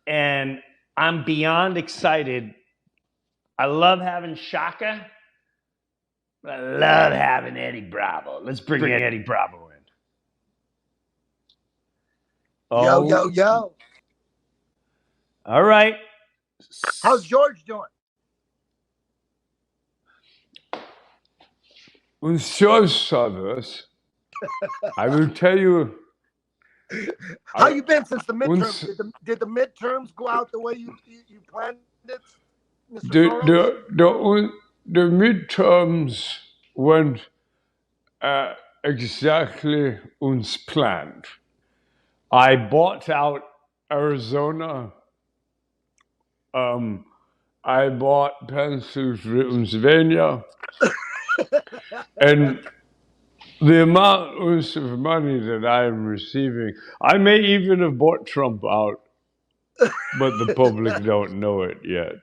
and I'm beyond excited. I love having Shaka, but I love having Eddie Bravo. Let's bring Eddie Bravo in. Yo, yo, yo. All right. How's George doing? When George saw this, I will tell you. How you been since the midterms? Did the midterms go out the way you planned it, Mr. Soros? The midterms went exactly as planned. I bought out Arizona. I bought Pennsylvania. And the amount of money that I am receiving, I may even have bought Trump out, but the public don't know it yet.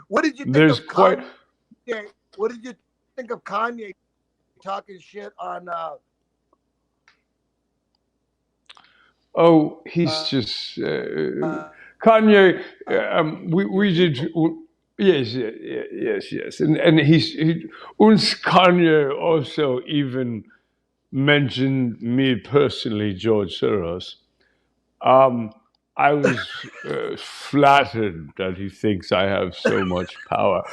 What did you think of Kanye? What did you think of Kanye talking shit on? Oh, he's just Kanye. We did. Yes, and Kanye also even mentioned me personally, George Soros. I was flattered that he thinks I have so much power.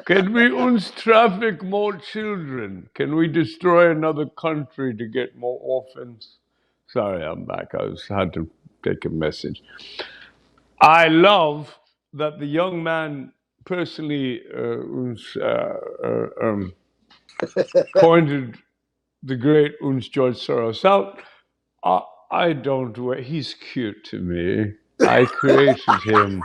Can we traffic more children? Can we destroy another country to get more orphans? Sorry, I'm back. I had to take a message. I love that the young man personally pointed the great George Soros out. I don't. He's cute to me. I created him.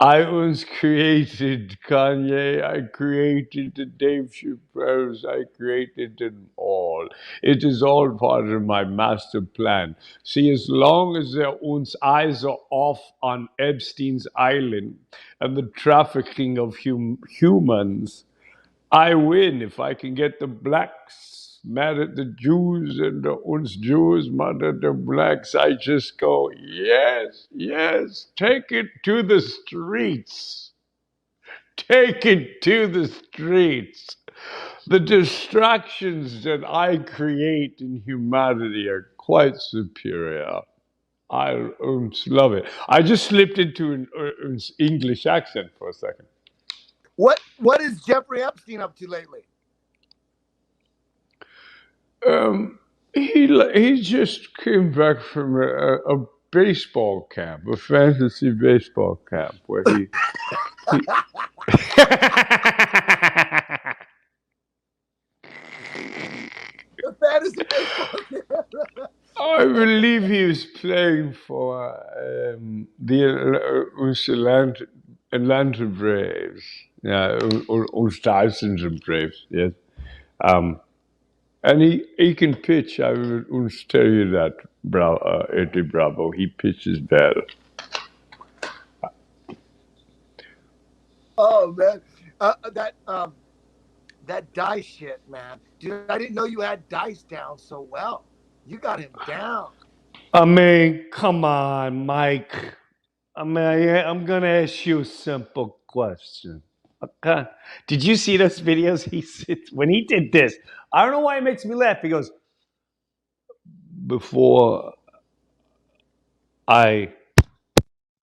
I was created Kanye. I created the Dave Chappelle's. I created them all. It is all part of my master plan. See, as long as their eyes are off on Epstein's island and the trafficking of humans, I win. If I can get the blacks mad at the Jews and the Jews mad at the blacks, I just go, yes, take it to the streets. Take it to the streets. The distractions that I create in humanity are quite superior. I love it. I just slipped into an English accent for a second. What is Jeffrey Epstein up to lately? He just came back from a baseball camp, a fantasy baseball camp, where he A fantasy baseball camp. I believe he was playing for the Atlanta Braves. Yeah, Dyson Braves. Yes. And he can pitch. I will tell you that, Eddie Bravo. He pitches well. Oh man, that dice shit, man. Dude, I didn't know you had dice down so well. You got him down. I mean, come on, Mike. I mean, I'm gonna ask you a simple question. Okay. Did you see those videos? He sits when he did this. I don't know why it makes me laugh. He goes, before I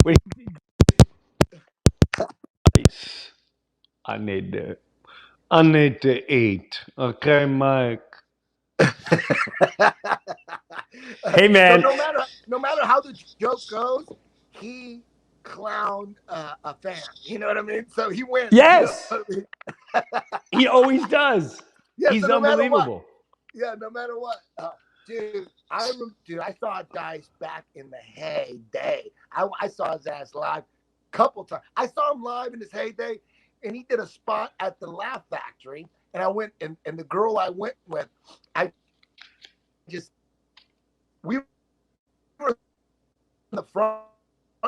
when he did this, I need to eat. Okay, Mike. Hey man. So no matter how the joke goes, he clowned a fan. You know what I mean? So he wins. Yes. You know what I mean? He always does. Yeah, he's so no unbelievable. Yeah, no matter what. Dude, I saw Dice back in the heyday. I saw his ass live a couple times. I saw him live in his heyday, and he did a spot at the Laugh Factory. And I went, and the girl I went with, we were in the front,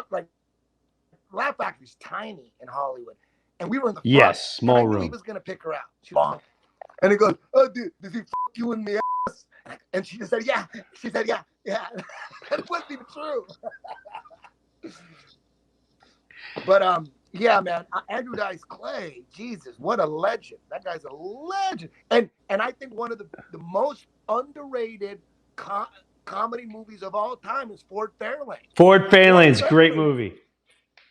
like, Laugh Factory's tiny in Hollywood. And we were in the front. Yes, small room. He was going to pick her out. She was And he goes, "Oh, dude, does he fuck you in the ass?" And she just said, "Yeah." She said, "Yeah, yeah." And it wasn't even true. But yeah, man, Andrew Dice Clay, Jesus, what a legend! That guy's a legend. And I think one of the most underrated comedy movies of all time is Fort Fairlane. Fort Fairlane's great movie.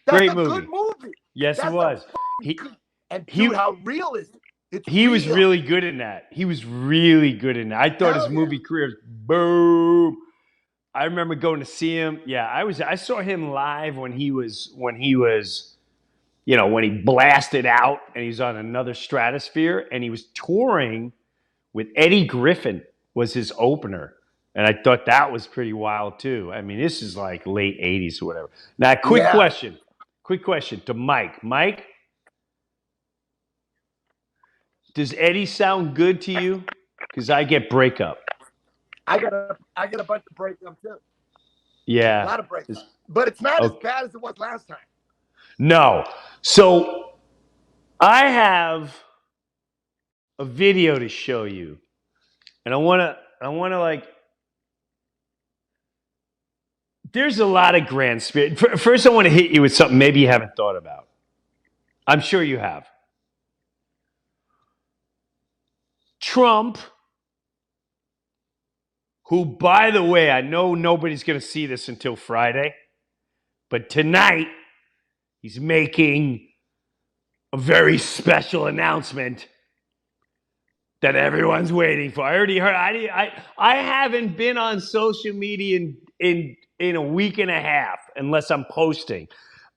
That's Great a movie. good movie. Yes, That's it was. good. And dude, how real is it? He was really good in that. He was really good in that. I thought his movie career, boom. I remember going to see him. Yeah, I saw him live when he was, you know, when he blasted out and he's on another stratosphere, and he was touring with Eddie Griffin was his opener. And I thought that was pretty wild too. I mean, this is like late 80s or whatever. Now, quick question to Mike. Mike, does Eddie sound good to you? Because I get breakup. I got a bunch of breakup too. Yeah. A lot of breakup. But it's not as bad as it was last time. No. So I have a video to show you. And I wanna like, there's a lot of grand spirit. First, I want to hit you with something maybe you haven't thought about. I'm sure you have. Trump, who, by the way, I know nobody's going to see this until Friday, but tonight he's making a very special announcement that everyone's waiting for. I already heard. I haven't been on social media in a week and a half unless I'm posting.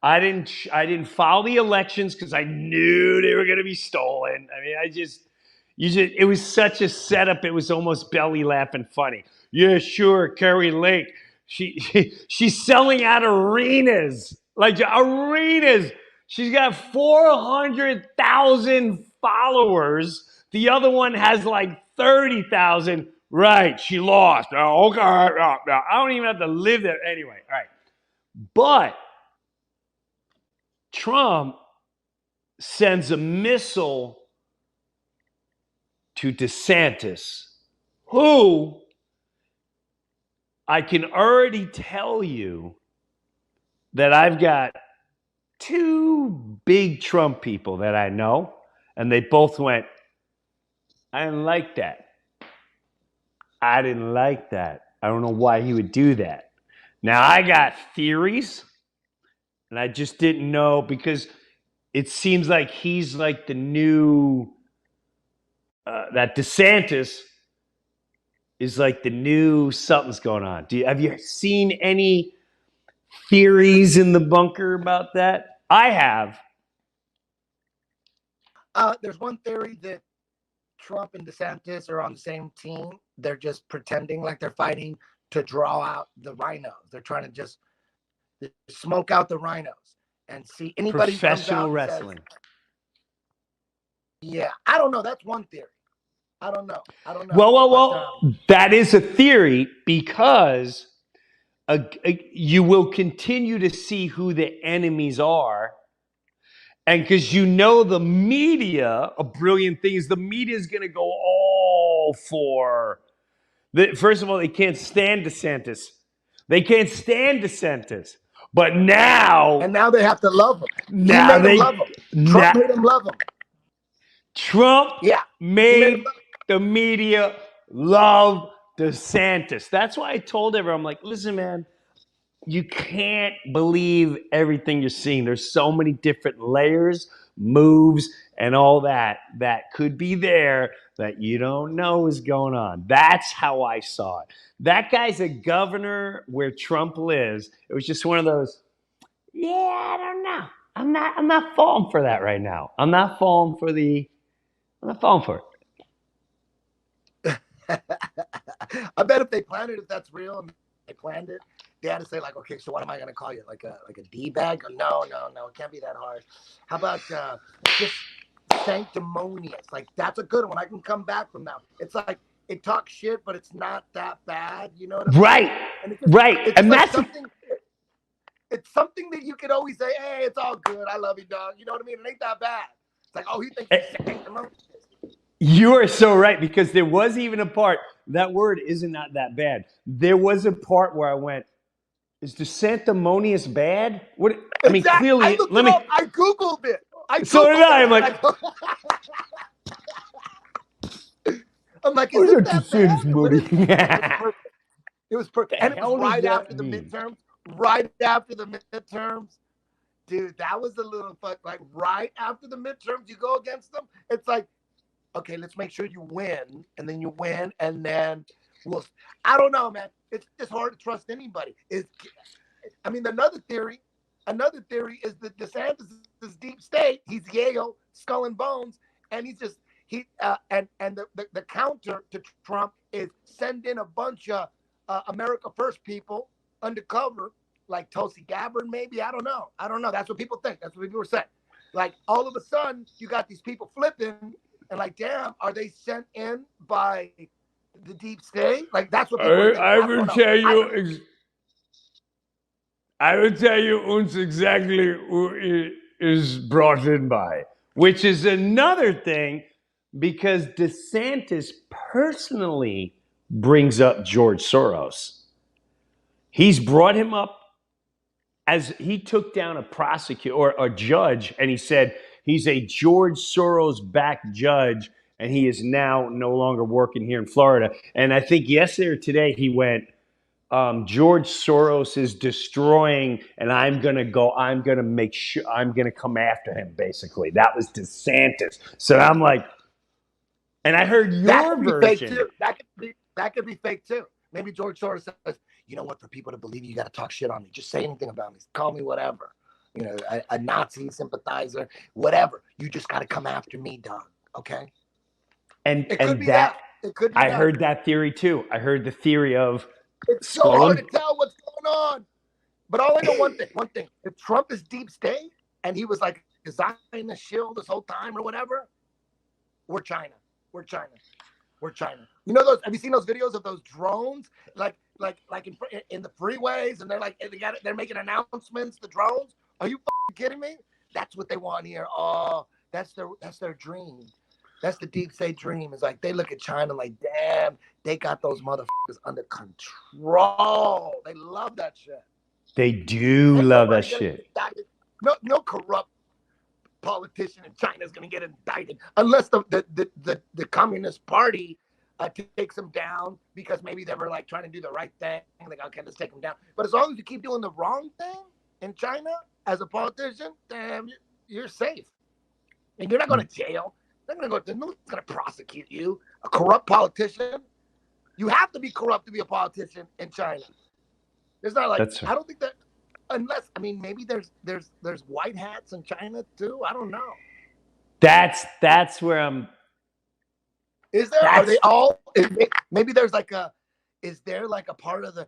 I didn't follow the elections because I knew they were going to be stolen. I mean, it was such a setup. It was almost belly laughing funny. Yeah, sure, Carrie Lake. She's selling out arenas, like arenas. She's got 400,000 followers. The other one has like 30,000. Right, she lost. Oh, okay. I don't even have to live there anyway. All right, but Trump sends a missile to DeSantis, who I can already tell you that I've got two big Trump people that I know, and they both went, I didn't like that. I didn't like that. I don't know why he would do that. Now, I got theories, and I just didn't know because it seems like he's like the new, that DeSantis is like the new something's going on. Have you seen any theories in the bunker about that? I have. There's one theory that Trump and DeSantis are on the same team. They're just pretending like they're fighting to draw out the rhinos. They're trying to just smoke out the rhinos and see anybody professional wrestling. Says, yeah, I don't know. That's one theory. I don't know. Well, that is a theory because you will continue to see who the enemies are. And because you know the media, a brilliant thing is the media is going to go all for... First of all, they can't stand DeSantis. But now... And now they have to love him. Now they love him. Trump made them love him. Trump made the media love DeSantis. That's why I told everyone, I'm like, listen, man, you can't believe everything you're seeing. There's so many different layers, moves, and all that could be there that you don't know is going on. That's how I saw it. That guy's a governor where Trump lives. It was just one of those, yeah, I don't know. I'm not falling for that right now. I'm not falling for it. I bet if they planned it, if that's real and they planned it, they had to say like, okay, so what am I going to call you? Like a D-bag? No, it can't be that hard. How about just sanctimonious? Like that's a good one. I can come back from that. It's like it talks shit, but it's not that bad. You know what I mean? Right. And like that's something. It's something that you could always say, hey, it's all good. I love you, dog. You know what I mean? It ain't that bad. It's like, oh, he thinks he's sanctimonious. You are so right, because there was even a part, that word isn't not that bad. There was a part where I went, is the sanctimonious bad? What? I mean, Exactly. I clearly, looked let it me. up. I Googled it. So did I. I'm like, I'm like, is what is it that that bad? DeSantis What money? is it? It was perfect. It was perfect. The And it was hell does right after that the mean? midterms. Right after the midterms. Dude, that was a little fuck. Like right after the midterms, you go against them. It's like, okay, let's make sure you win, and then you win, and then we'll. I don't know, man. It's just hard to trust anybody. I mean, another theory is that DeSantis is deep state. He's Yale, skull and bones, and he's just and the counter to Trump is send in a bunch of America First people undercover, like Tulsi Gabbard, maybe. I don't know. That's what people think. That's what people are saying. Like all of a sudden, you got these people flipping, and like, damn, are they sent in by the deep state? Like that's what people are thinking. I I will don't know. tell you. I will tell you uns exactly who is brought in by. Which is another thing, because DeSantis personally brings up George Soros. He's brought him up as he took down a prosecutor or a judge, and he said he's a George Soros backed judge, and he is now no longer working here in Florida. And I think yesterday or today he went, George Soros is destroying, and I'm going to make sure, I'm going to come after him, basically. That was DeSantis. So I'm like, and I heard That your could be fake version. too. That could be fake too. Maybe George Soros says, you know what, for people to believe you got to talk shit on me. Just say anything about me. Call me whatever. You know, a Nazi sympathizer, whatever. You just got to come after me, dog. Okay. And It could be that, that. It could be I that. heard that theory too. I heard the theory of It's so hard to tell what's going on. But all I know one thing. If Trump is deep state and he was like designing the shield this whole time or whatever, we're China. We're China. We're China. You know those? Have you seen those videos of those drones, like in the freeways, and they're like they're making announcements. The drones. Are you kidding me? That's what they want here. Oh, that's their dream. That's the deep state dream. It's like they look at China like, damn, they got those motherfuckers under control. They love that shit. They do love that shit. No corrupt politician in China is going to get indicted unless the Communist Party takes them down because maybe they were like trying to do the right thing. Like, okay, let's take them down. But as long as you keep doing the wrong thing in China as a politician, damn, you're safe. And you're not going to jail. They're going to go. No one's going to prosecute you. A corrupt politician. You have to be corrupt to be a politician in China. It's not like I don't think that. Unless, I mean, maybe there's white hats in China too. I don't know. That's where I'm. Is there? Are they all? Maybe there's like a. Is there like a part of the,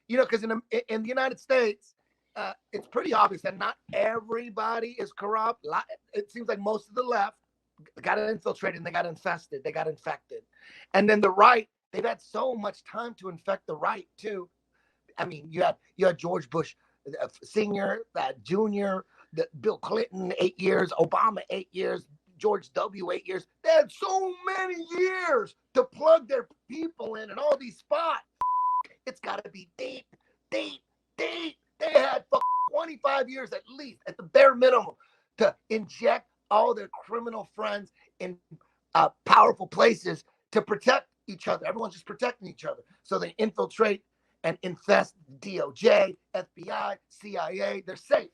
you know, because in the United States, it's pretty obvious that not everybody is corrupt. It seems like most of the left got infiltrated and they got infested. They got infected, and then the right. They've had so much time to infect the right too. I mean, you had George Bush Senior, Junior, Bill Clinton 8 years, Obama 8 years, George W 8 years. They had so many years to plug their people in all these spots. It's got to be deep. They had 25 years at least, at the bare minimum, to inject all their criminal friends in powerful places to protect each other. Everyone's just protecting each other. So they infiltrate and infest DOJ, FBI, CIA. They're safe.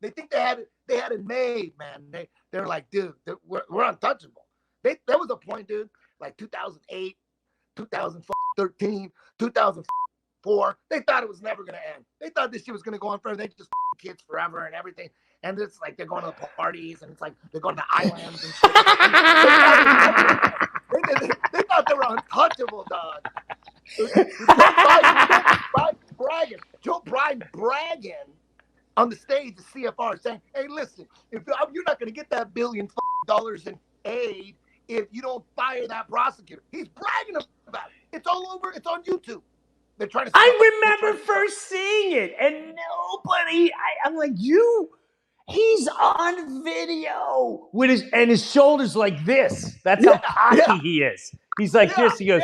They think they had it made, man. They're like, dude, we're untouchable. There was a point, dude, like 2008, 2013, 2004. They thought it was never gonna end. They thought this shit was gonna go on forever. They just kids forever and everything. And it's like they're going to the parties and it's like they're going to islands and shit. And they thought they were untouchable, dog. Joe Biden bragging on the stage of CFR saying, hey, listen, if you're not going to get that $1 billion in aid if you don't fire that prosecutor. He's bragging about it. It's all over. It's on YouTube. They're trying to. I remember first seeing it, and nobody. I'm like, you. He's on video with his shoulders like this. That's Yeah, how cocky he is. He's like this. He goes,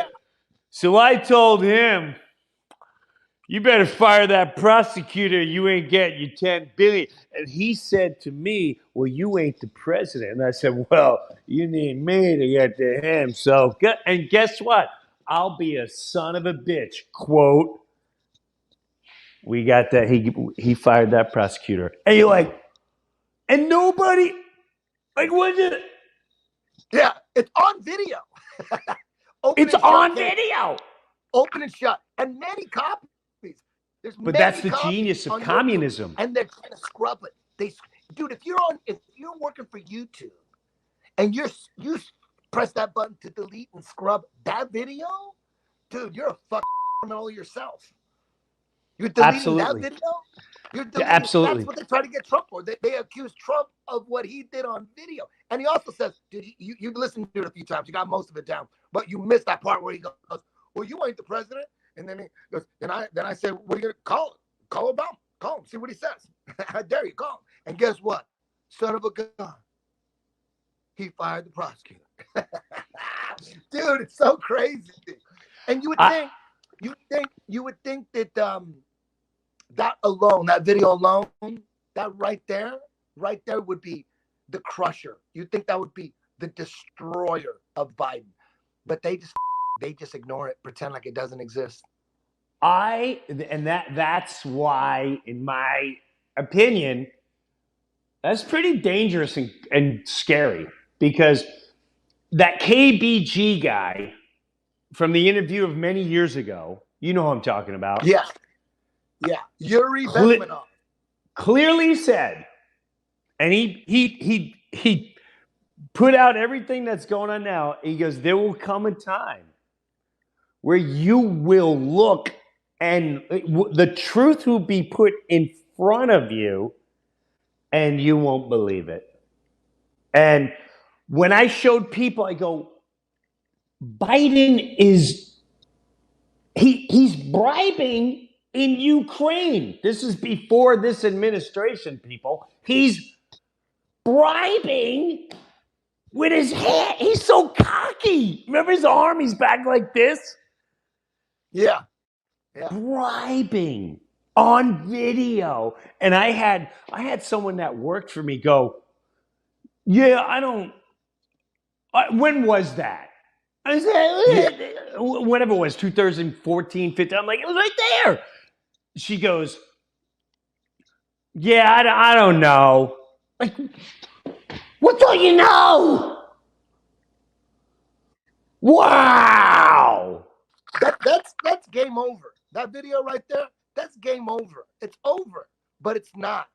so I told him, you better fire that prosecutor. You ain't getting your $10 billion. And he said to me, well, you ain't the president. And I said, well, you need me to get to him. So, and guess what? I'll be a son of a bitch. Quote. We got that. He fired that prosecutor. And you're like, and nobody, like, what is it? Yeah, it's on video. It's on video. Open and shut. And many copies. There's but many that's the copies genius of on communism. YouTube, and they're trying to scrub it. Dude, if you're working for YouTube and you press that button to delete and scrub that video, dude, you're a fucking criminal yourself. You're deleting that video. You're deleting, absolutely. That's what they try to get Trump for. They accuse Trump of what he did on video. And he also says, dude, you listened to it a few times. You got most of it down. But you missed that part where he goes, well, you ain't the president. And then he goes, then I said, what are you going to call him? Call Obama. Call him. See what he says. How dare you call him? And guess what? Son of a gun. He fired the prosecutor. Dude, it's so crazy. And you would think that that alone, that video alone, that right there would be the crusher. You'd think that would be the destroyer of Biden. But they just ignore it, pretend like it doesn't exist. That's why, in my opinion, that's pretty dangerous and scary, because that KBG guy from the interview of many years ago, you know who I'm talking about. Yeah. Yuri Bezmenov clearly said, and he put out everything that's going on now. He goes, there will come a time where you will look and the truth will be put in front of you and you won't believe it. And when I showed people, I go, Biden he's bribing in Ukraine. This is before this administration, people. He's bribing with his hand. He's so cocky. Remember his arm? He's back like this. Yeah. Bribing on video. And I had someone that worked for me go, yeah, when was that? I said, whenever it was, 2014, 15. I'm like, it was right there. She goes, yeah, I don't know. Like, what do you know? Wow. That's game over. That video right there, that's game over. It's over, but it's not.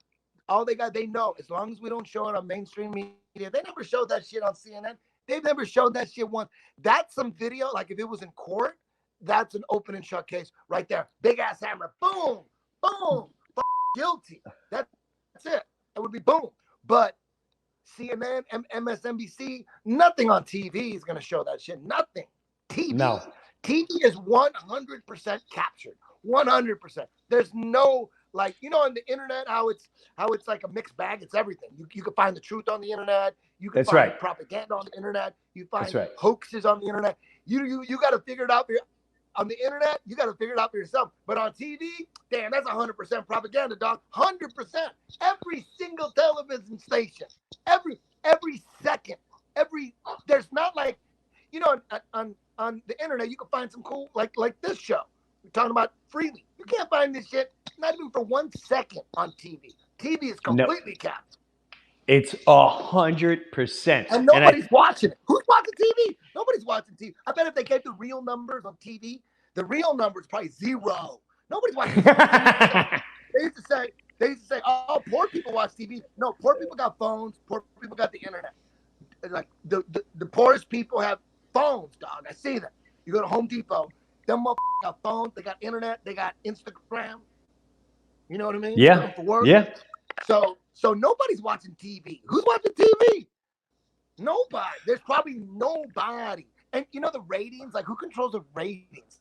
All they know, as long as we don't show it on mainstream media, they never showed that shit on CNN. They've never showed that shit once. That's some video, like if it was in court, that's an open and shut case right there. Big ass hammer, boom, boom, guilty. That's it. It would be boom. But CNN, MSNBC, nothing on TV is going to show that shit. Nothing. TV is 100% captured. 100%. There's no, like, on the internet, how it's like a mixed bag. It's everything. You can find the truth on the internet. You can find propaganda on the internet. You find hoaxes on the internet. You got to figure it out on the internet. You got to figure it out for yourself. But on TV, damn, that's 100% propaganda, dog. 100%. Every single television station, every second, there's not like, on the internet, you can find some cool, like this show. We're talking about freely. You can't find this shit, not even for 1 second on TV. TV is completely capped. It's 100%. And nobody's watching it. Who's watching TV? Nobody's watching TV. I bet if they gave the real numbers on TV, the real number is probably 0. Nobody's watching TV. They used to say, oh, poor people watch TV. No, poor people got phones. Poor people got the internet. Like the poorest people have phones, dog. I see them. You go to Home Depot, them motherfuckers got phones, they got internet, they got Instagram. You know what I mean? Yeah. For work. Yeah. So nobody's watching TV. Who's watching TV? Nobody. There's probably nobody. And the ratings, like who controls the ratings?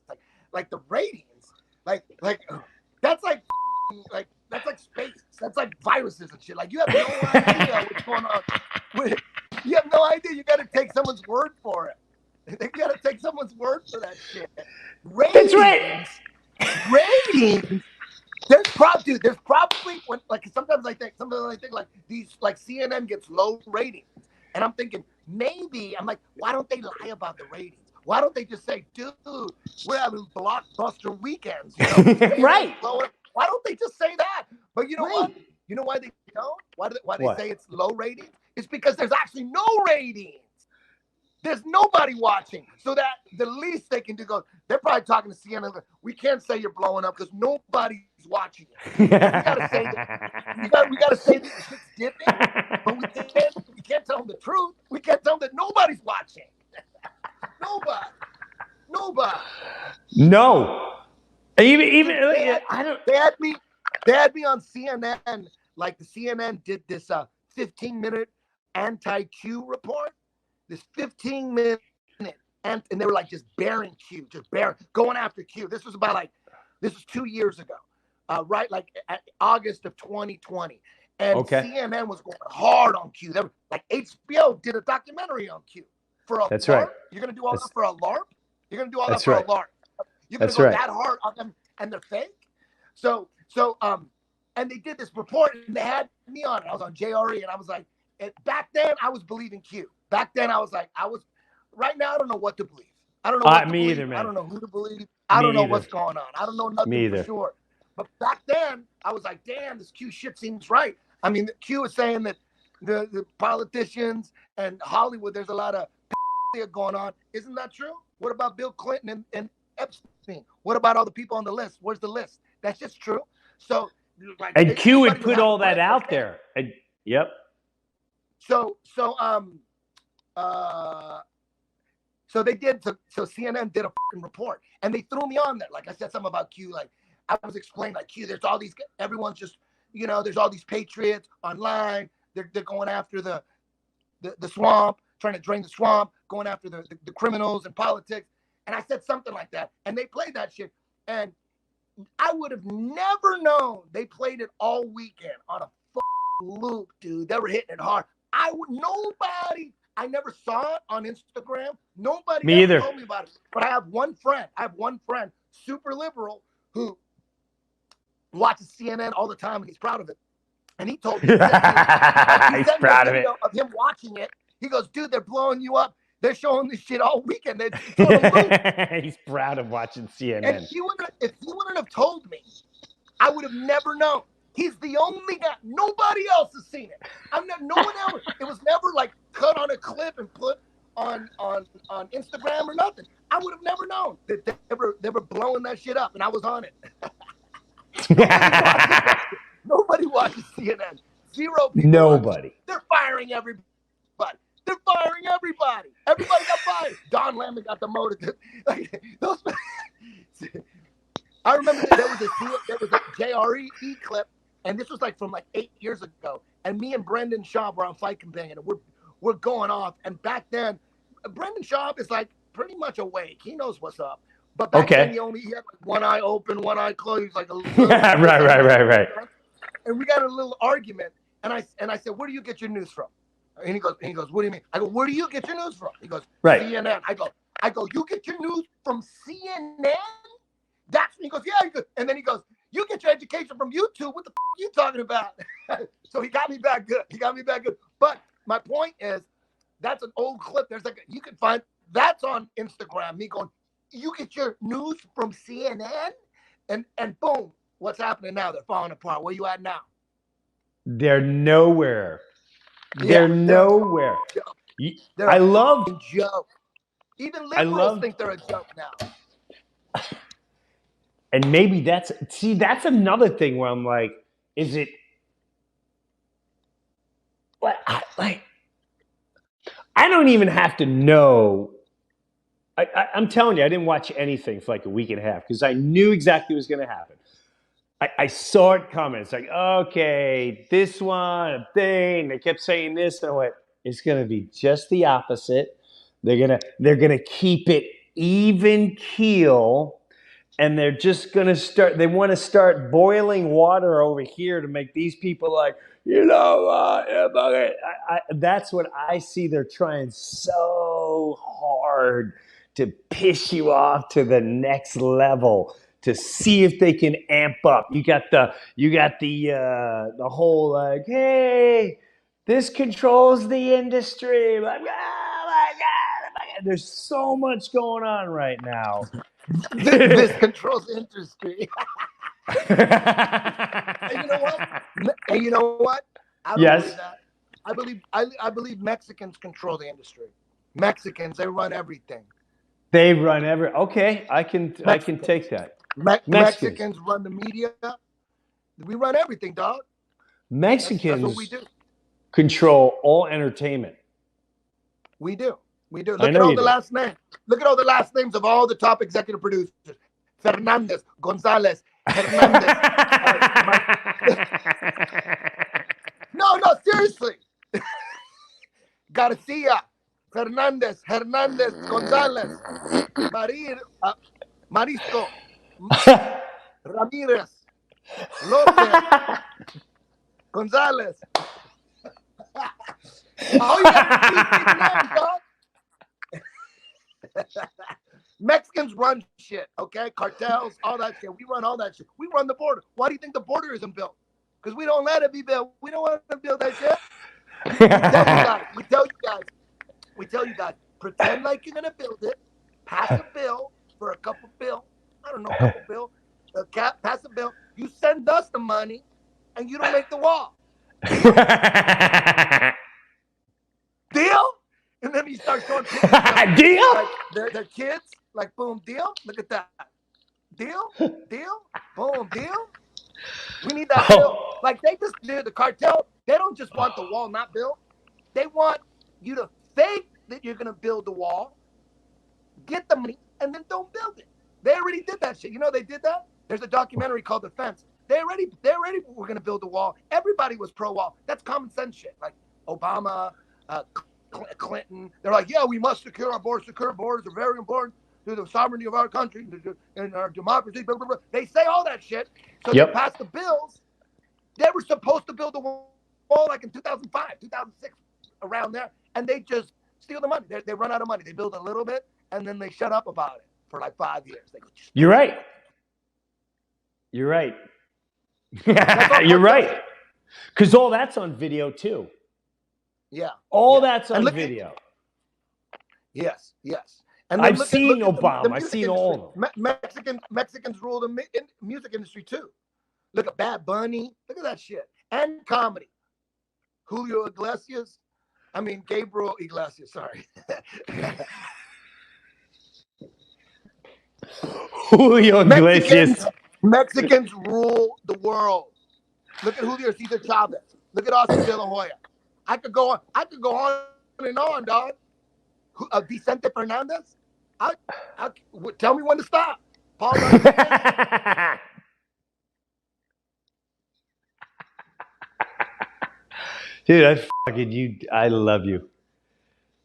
Like the ratings, like that's like That's like space. That's like viruses and shit. Like you have no idea what's going on. You have no idea. You got to take someone's word for it. You got to take someone's word for that shit. That's right. Ratings. There's probably when like sometimes I think like these like CNN gets low ratings, and I'm thinking maybe I'm like, why don't they lie about the ratings? Why don't they just say, dude, we're having blockbuster weekends, you know? Right. Why don't they just say that? But you know Right. what? You know why they don't? Why they What? say it's low ratings? It's because there's actually no ratings. There's nobody watching. So that the least they can do goes, they're probably talking to CNN. We can't say you're blowing up because nobody's watching it. We gotta say that we gotta say that the shit's dipping, but we can't tell them the truth. We can't tell them that nobody's watching. Nobody. No. Even I don't. They had me on CNN. Like the CNN did this 15-minute anti-Q report. This 15-minute, and they were like just bearing Q, going after Q. This was 2 years ago, right? Like at August of 2020. And CNN was going hard on Q. They were, like HBO did a documentary on Q. For a That's LARP? right. You're gonna do all that for a LARP? You're gonna do all That's that for right. a LARP? You're gonna That's go right. that hard on them, and they're fake? So, and they did this report, and they had me on it. I was on JRE, and I was like, back then I was believing Q. Back then I was like, right now I don't know what to believe. I don't know what to believe. Either, man. I don't know who to believe. I don't know what's going on. I don't know nothing for sure. But back then I was like, damn, this Q shit seems right. I mean, Q is saying that the politicians and Hollywood, there's a lot of going on. Isn't that true? What about Bill Clinton and Epstein? What about all the people on the list? Where's the list? That's just true. So, like, and Q would put all that out there. Yep. So they did. So CNN did a fucking report, and they threw me on there. Like I said something about Q. Like I was explaining, like Q. There's all these. Everyone's just, there's all these patriots online. They're going after the swamp, trying to drain the swamp, going after the criminals and politics. And I said something like that, and they played that shit. And I would have never known they played it all weekend on a loop, dude. They were hitting it hard. I never saw it on Instagram. Nobody ever told me about it. But I have one friend, super liberal, who watches CNN all the time, and he's proud of it. And he told me, he's proud of it. Of him watching it. He goes, dude, they're blowing you up. They're showing this shit all weekend. He's proud of watching CNN. And if he wouldn't have told me, I would have never known. He's the only guy. Nobody else has seen it. No one else. It was never like cut on a clip and put on Instagram or nothing. I would have never known that they were blowing that shit up, and I was on it. Nobody watches CNN. Zero people. Nobody. They're firing everybody. Everybody got fired. Don Lemon got demoted. I remember there was a JRE clip, and this was like from like 8 years ago. And me and Brendan Schaub were on Fight Companion, and we're going off. And back then, Brendan Schaub is like pretty much awake. He knows what's up. But back then, he had like one eye open, one eye closed. He was like a little right. And we got a little argument. And I said, where do you get your news from? And he goes, what do you mean? I go, where do you get your news from? He goes, CNN. I go, you get your news from CNN? He goes, yeah. And then he goes, you get your education from YouTube. What the f*** are you talking about? So he got me back good. But my point is, that's an old clip. There's you can find that's on Instagram. Me going, you get your news from CNN, and boom, what's happening now? They're falling apart. Where you at now? They're nowhere. They're nowhere. I love joke. Even liberals think they're a joke now. And maybe that's another thing where I'm like, is it like I don't even have to know. I'm telling you, I didn't watch anything for like a week and a half because I knew exactly what was going to happen. I saw it coming. It's like, okay, this one, a thing. They kept saying this, and I went, it's going to be just the opposite. They're gonna keep it even keel, and they're just going to start, they want to start boiling water over here to make these people like, that's what I see. They're trying so hard to piss you off to the next level to see if they can amp up. You got the whole like, hey, this controls the industry. Like, oh my God. There's so much going on right now. This controls the industry. And you know what? And you know what? I don't Yes. believe that. I believe Mexicans control the industry. Mexicans, they run everything. They run okay, I can take that. Mexicans run the media. We run everything, dog. Mexicans That's what we do. control all entertainment. We do. We do. I Look know at all you the do. last names. Look at all the last names of all the top executive producers. Fernandez, Gonzalez, Hernandez. No, seriously. Garcia, Fernandez, Hernandez, Gonzalez, Marisco, Ramirez, Lopez, Gonzalez. Oh, you got names, dog. Mexicans run shit, okay? Cartels, all that shit. We run all that shit. We run the border. Why do you think the border isn't built? Because we don't let it be built. We don't want to build that shit. We tell you guys, pretend like you're gonna build it. Pass a bill for a couple bill. I don't know, couple bill. Pass a bill. You send us the money, and you don't make the wall. Deal? And then he starts showing pictures of Deal? like their kids. Like, boom, deal. Look at that. Deal, boom, deal. We need that bill. Like, they just did the cartel. They don't just want the wall not built. They want you to fake that you're gonna build the wall, get the money, and then don't build it. They already did that shit. You know they did that? There's a documentary called The Fence. They already were gonna build the wall. Everybody was pro wall. That's common sense shit. Like Obama, Clinton. They're like, yeah, we must secure our borders. Secure borders are very important to the sovereignty of our country and our democracy. Blah, blah, blah. They say all that shit. So They passed the bills. They were supposed to build the wall like in 2005, 2006, around there, and they just steal the money. They run out of money. They build a little bit, and then they shut up about it for like 5 years. They go, You're right. You're right. You're right. Because all that's on video too. Yeah. All that's on video. Yes. And I've seen Obama. I've seen all of them. Mexicans rule the music industry too. Look at Bad Bunny. Look at that shit. And comedy. Gabriel Iglesias, sorry. Julio Iglesias. Mexicans rule the world. Look at Julio Cesar Chavez. Look at Oscar De La Hoya. I could go on and on, dog. Vicente Fernandez. Tell me when to stop. Paul Dude, I love you.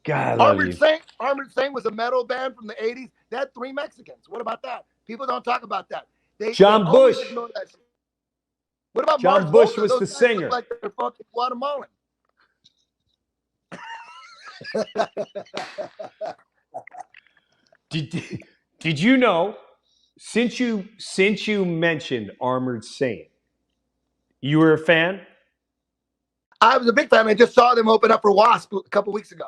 God, I love you. Armored Saint was a metal band from the 80s. They had 3 Mexicans. What about that? People don't talk about that. John Bush. That. What about John Bush was the singer. Like they're fucking Guatemalan. Did you know? Since you mentioned Armored Saint, you were a fan? I was a big fan. I just saw them open up for Wasp a couple weeks ago.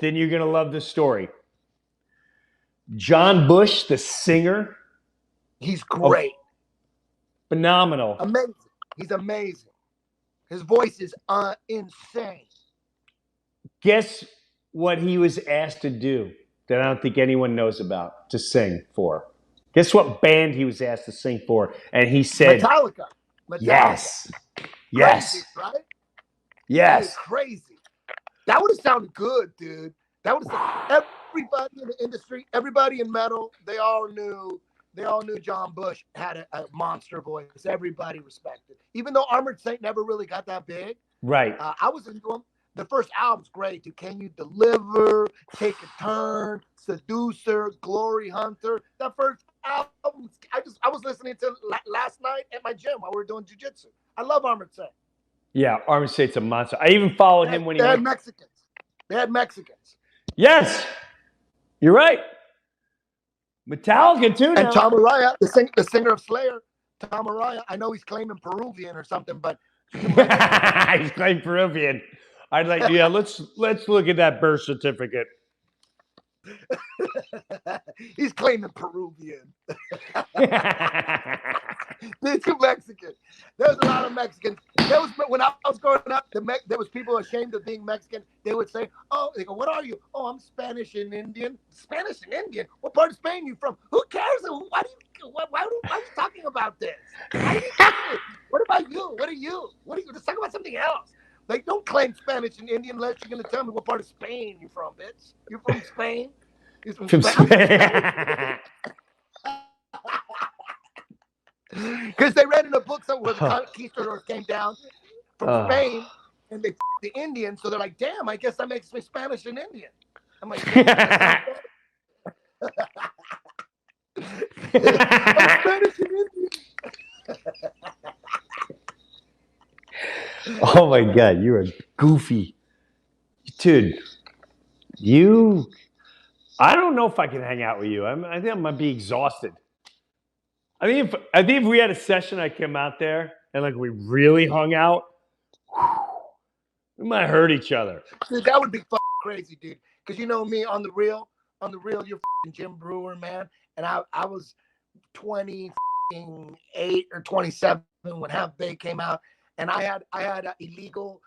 Then you're gonna love this story. John Bush, the singer. He's great. Phenomenal. Amazing. He's amazing. His voice is insane. Guess what he was asked to do that I don't think anyone knows about, to sing for? Guess what band he was asked to sing for? And he said, Metallica. Yes. Crazy, right? Yes. Crazy. That would have sounded good, dude. That would have everybody in the industry, everybody in metal, they all knew John Bush had a monster voice. Everybody respected. Even though Armored Saint never really got that big. Right. I was into him. The first album's great, dude. Can You Deliver? Take a Turn? Seducer? Glory Hunter? That first album I was listening to last night at my gym while we were doing jujitsu. I love Armored Saint. Yeah, Armored Saint's a monster. I even followed him when he They had went. Mexicans. They had Mexicans. Yes, you're right. Metallica too And now. Tom Araya, the singer of Slayer, Tom Araya. I know he's claiming Peruvian or something, but he's claiming Peruvian. I'd like, yeah. Let's look at that birth certificate. he's claiming Peruvian. They're too Mexican. There's a lot of Mexicans. There was when I was growing up. There was people ashamed of being Mexican. They would say, "Oh, they go, what are you? Oh, I'm Spanish and Indian. Spanish and Indian. What part of Spain are you from? Who cares? Why are you talking about this? What about you? What are you? Let's talk about something else. Like, don't claim Spanish and Indian unless you're gonna tell me what part of Spain you're from, bitch. You're from Spain. You're from Spain. Because they read in a book somewhere the conquistadors came down from Spain and they the Indians, so they're like, damn, I guess that makes me Spanish and Indian. I'm like, I'm Spanish and Indian. Oh my God, you're a goofy dude. I don't know if I can hang out with you. I think I might be exhausted. I think if we had a session, I came out there and like we really hung out, we might hurt each other. Dude, that would be fucking crazy, dude. Because you know me on the real, you're fucking Jim Breuer, man. And I was 28 or 27 when Half Baked came out, and I had an illegal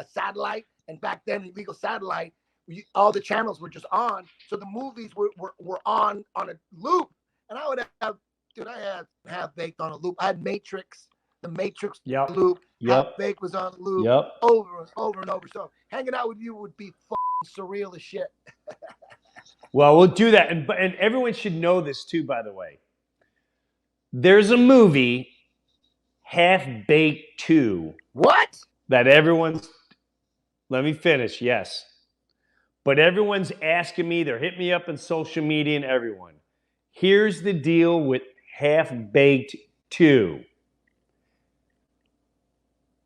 satellite, and back then illegal satellite, all the channels were just on, so the movies were on a loop, and I would have. Dude, I had Half Baked on a loop. I had Matrix, the Matrix loop. Half Baked was on a loop over and over and over. So hanging out with you would be fucking surreal as shit. Well, we'll do that. And everyone should know this too, by the way. There's a movie, Half Baked 2. What? That everyone's, let me finish, yes. But everyone's asking me, they're hitting me up on social media and everyone. Here's the deal with Half Baked 2.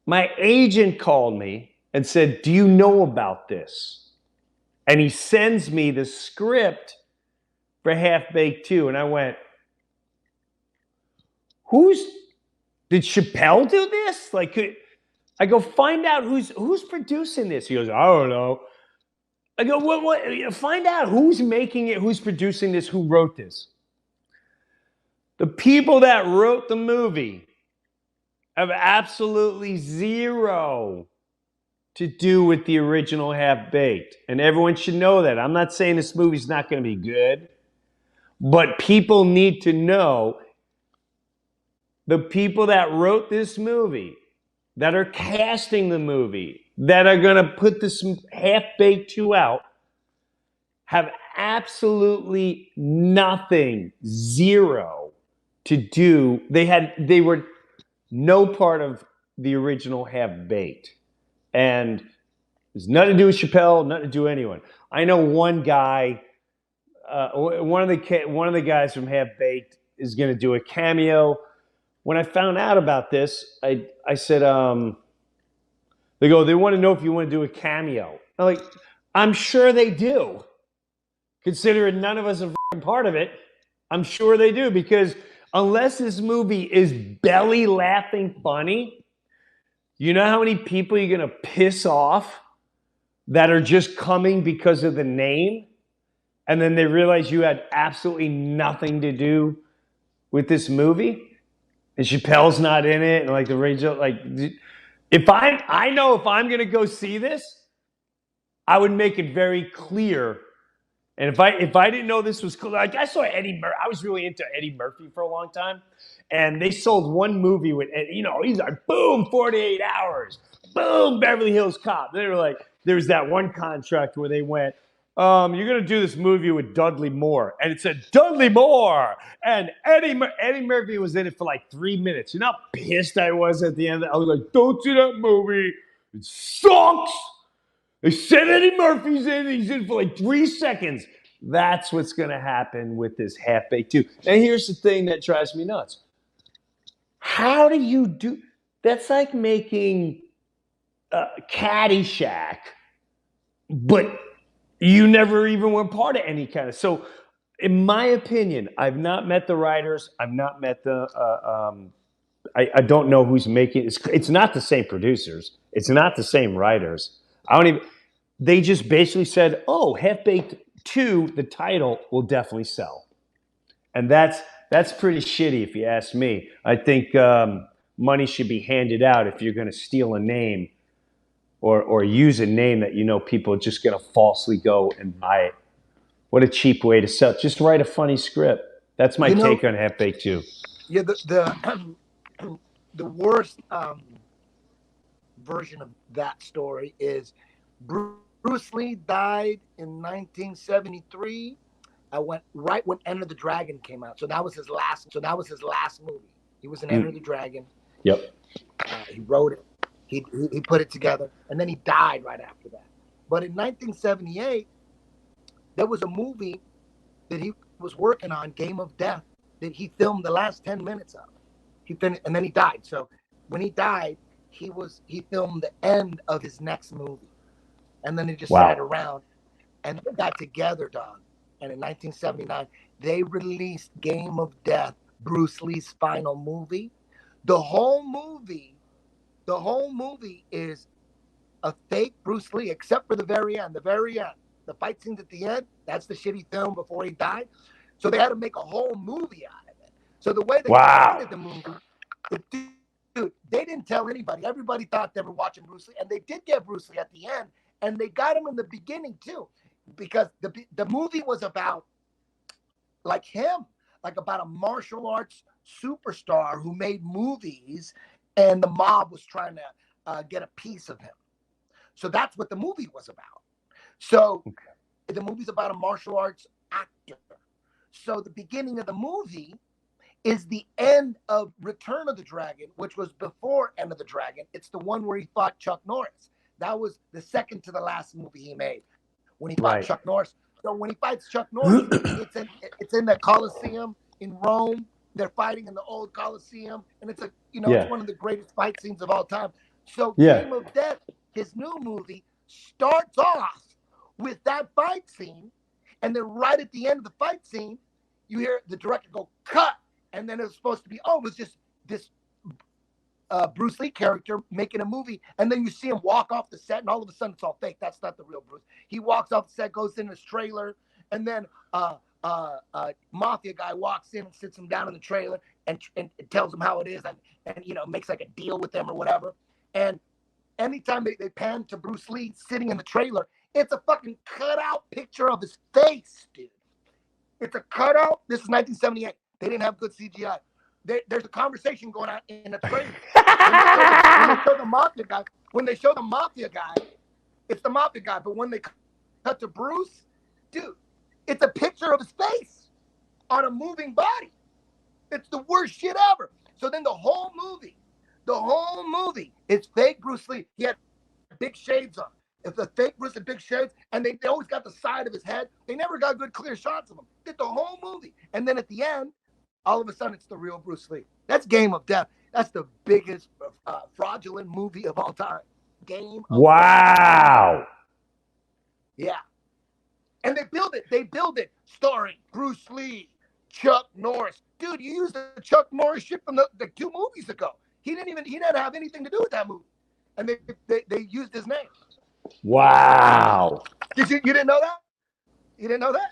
My agent called me and said, do you know about this? And he sends me the script for Half Baked 2. And I went, did Chappelle do this? Like, I go, find out who's producing this. He goes, I don't know. I go, what? Find out who's making it, who's producing this, who wrote this. The people that wrote the movie have absolutely zero to do with the original Half Baked. And everyone should know that. I'm not saying this movie's not going to be good, but people need to know the people that wrote this movie, that are casting the movie, that are going to put this Half Baked 2 out, have absolutely nothing, zero to do. They were no part of the original Half Baked. And there's nothing to do with Chappelle, nothing to do with anyone. I know one guy, one of the guys from Half Baked is going to do a cameo. When I found out about this, I said, they go, they want to know if you want to do a cameo. I'm like, I'm sure they do. Considering none of us are part of it, I'm sure they do, because unless this movie is belly laughing funny, you know how many people you're going to piss off that are just coming because of the name, and then they realize you had absolutely nothing to do with this movie, and Chappelle's not in it, and like the range of, like, I know if I'm going to go see this, I would make it very clear. And if I didn't know this was cool, like I saw Eddie Murphy, I was really into Eddie Murphy for a long time, and they sold one movie with, he's like, boom, 48 Hours, boom, Beverly Hills Cop. They were like, there was that one contract where they went, you're going to do this movie with Dudley Moore, and it said Dudley Moore, and Eddie Murphy was in it for like 3 minutes. You know how pissed I was at the end? I was like, don't see that movie, it sucks. They said Eddie Murphy's in. He's in for like 3 seconds. That's what's going to happen with this Half-Baked 2. And here's the thing that drives me nuts. How do you do? That's like making Caddyshack, but you never even were part of any kind of. So, in my opinion, I've not met the writers. I've not met the. I don't know who's making it. It's not the same producers. It's not the same writers. I don't even. They just basically said, "Oh, Half Baked 2, the title will definitely sell," and that's pretty shitty if you ask me. I think money should be handed out if you're going to steal a name or use a name that you know people are just going to falsely go and buy it. What a cheap way to sell. Just write a funny script. That's my take on Half Baked 2. Yeah, the worst version of that story is Bruce Lee died in 1973. I went right when Enter the Dragon came out, so that was his last. Movie. He was in Enter the Dragon. Yep. He wrote it. He put it together, and then he died right after that. But in 1978, there was a movie that he was working on, Game of Death, that he filmed the last 10 minutes of. He finished, and then he died. So when he died, he filmed the end of his next movie, and then he just sat around, and they got together, dog. And in 1979, they released Game of Death, Bruce Lee's final movie. The whole movie is a fake Bruce Lee, except for the very end. The fight scenes at the end, that's the shit he filmed before he died. So they had to make a whole movie out of it. So the way they created the movie, dude, they didn't tell anybody. Everybody thought they were watching Bruce Lee, and they did get Bruce Lee at the end, and they got him in the beginning too, because the movie was about like him, like about a martial arts superstar who made movies, and the mob was trying to get a piece of him. So that's what the movie was about. So the movie's about a martial arts actor. So the beginning of the movie is the end of Return of the Dragon, which was before End of the Dragon. It's the one where he fought Chuck Norris. That was the second to the last movie he made, when he fought Chuck Norris. So when he fights Chuck Norris, it's in the Colosseum in Rome. They're fighting in the old Colosseum, and it's it's one of the greatest fight scenes of all time. So Game of Death, his new movie, starts off with that fight scene, and then right at the end of the fight scene, you hear the director go cut, and then it's supposed to be it was just this Bruce Lee character making a movie, and then you see him walk off the set, and all of a sudden it's all fake. That's not the real Bruce. He walks off the set, goes in his trailer, and then mafia guy walks in and sits him down in the trailer and tells him how it is, and makes like a deal with them or whatever. And anytime they pan to Bruce Lee sitting in the trailer, it's a fucking cutout picture of his face, dude. It's a cutout. This is 1978. They didn't have good CGI. There's a conversation going on in the trailer. When they show the mafia guy, it's the mafia guy. But when they cut to Bruce, dude, it's a picture of his face on a moving body. It's the worst shit ever. So then the whole movie is fake Bruce Lee. He had big shades on. It's a fake Bruce with big shades, and they always got the side of his head. They never got good clear shots of him. Did the whole movie. And then at the end, all of a sudden, it's the real Bruce Lee. That's Game of Death. That's the biggest fraudulent movie of all time. Game of Death. Yeah. And they build it starring Bruce Lee, Chuck Norris. Dude, you used the Chuck Norris shit from the 2 movies ago. He didn't have anything to do with that movie. And they used his name. Wow. You didn't know that? You didn't know that?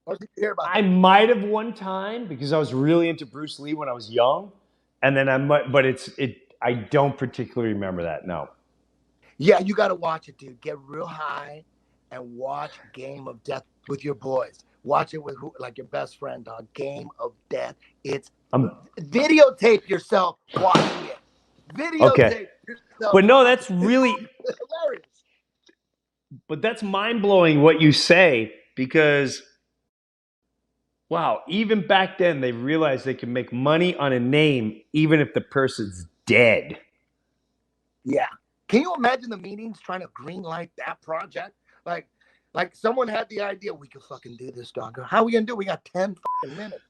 Or did you hear about I might have one time, because I was really into Bruce Lee when I was young, and then I don't particularly remember that. No. Yeah, you got to watch it, dude. Get real high and watch Game of Death with your boys. Watch it with like your best friend, dog. Game of Death. It's videotape yourself watching it. Videotape yourself. But no, that's really hilarious. But that's mind-blowing what you say, because wow, even back then they realized they could make money on a name even if the person's dead. Yeah. Can you imagine the meetings trying to greenlight that project? Like, Like someone had the idea, we could fucking do this, dog. How are we gonna do it? We got 10 fucking minutes.